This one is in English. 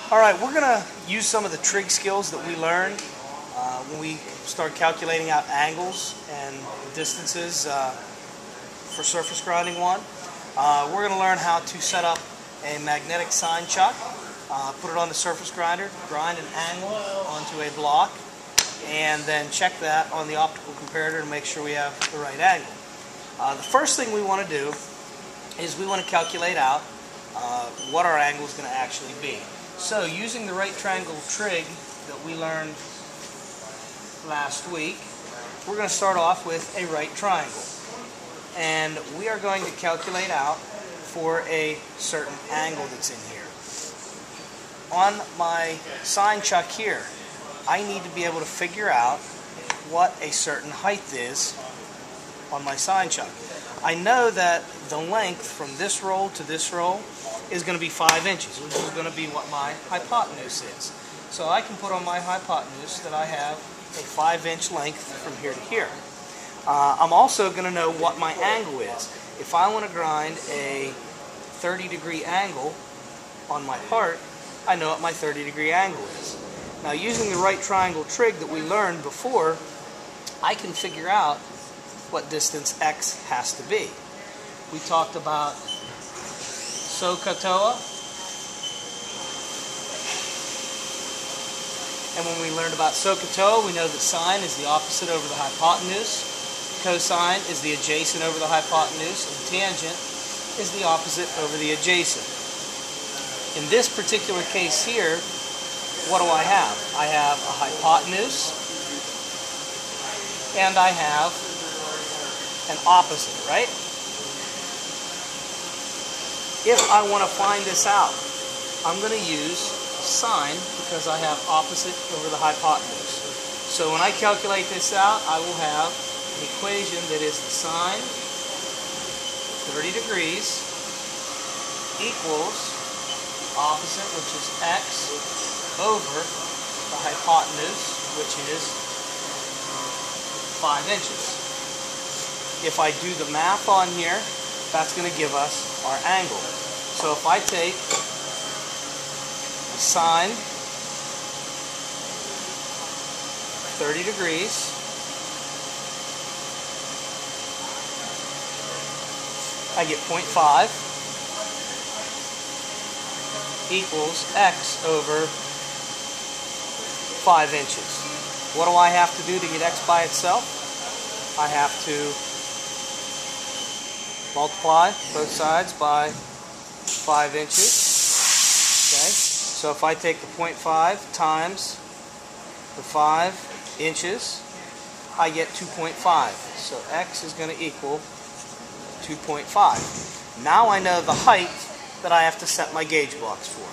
Alright, we're going to use some of the trig skills that we learned when we start calculating out angles and distances for surface grinding one. We're going to learn how to set up a magnetic sine chuck, put it on the surface grinder, grind an angle onto a block, and then check that on the optical comparator to make sure we have the right angle. The first thing we want to do is we want to calculate out what our angle is going to actually be. So using the right triangle trig that we learned last week, we're going to start off with a right triangle. And we are going to calculate out for a certain angle that's in here. On my sine chuck here, I need to be able to figure out what a certain height is on my sine chuck. I know that the length from this roll to this roll is going to be 5 inches, which is going to be what my hypotenuse is. So I can put on my hypotenuse that I have a 5-inch length from here to here. I'm also going to know what my angle is. If I want to grind a 30-degree angle on my part, I know what my 30-degree angle is. Now, using the right triangle trig that we learned before, I can figure out what distance x has to be. We talked about SOHCAHTOA, and when we learned about SOHCAHTOA, we know that sine is the opposite over the hypotenuse, cosine is the adjacent over the hypotenuse, and tangent is the opposite over the adjacent. In this particular case here, what do I have? I have a hypotenuse, and I have an opposite, right? If I want to find this out, I'm going to use sine because I have opposite over the hypotenuse. So when I calculate this out, I will have an equation that is the sine 30 degrees equals opposite, which is x, over the hypotenuse, which is 5 inches. If I do the math on here, that's going to give us our angle. So if I take sine 30 degrees I get 0.5 equals x over 5 inches. What do I have to do to get x by itself? I have to multiply both sides by 5 inches. Okay, so if I take the 0.5 times the 5 inches, I get 2.5. So x is going to equal 2.5. Now I know the height that I have to set my gauge blocks for.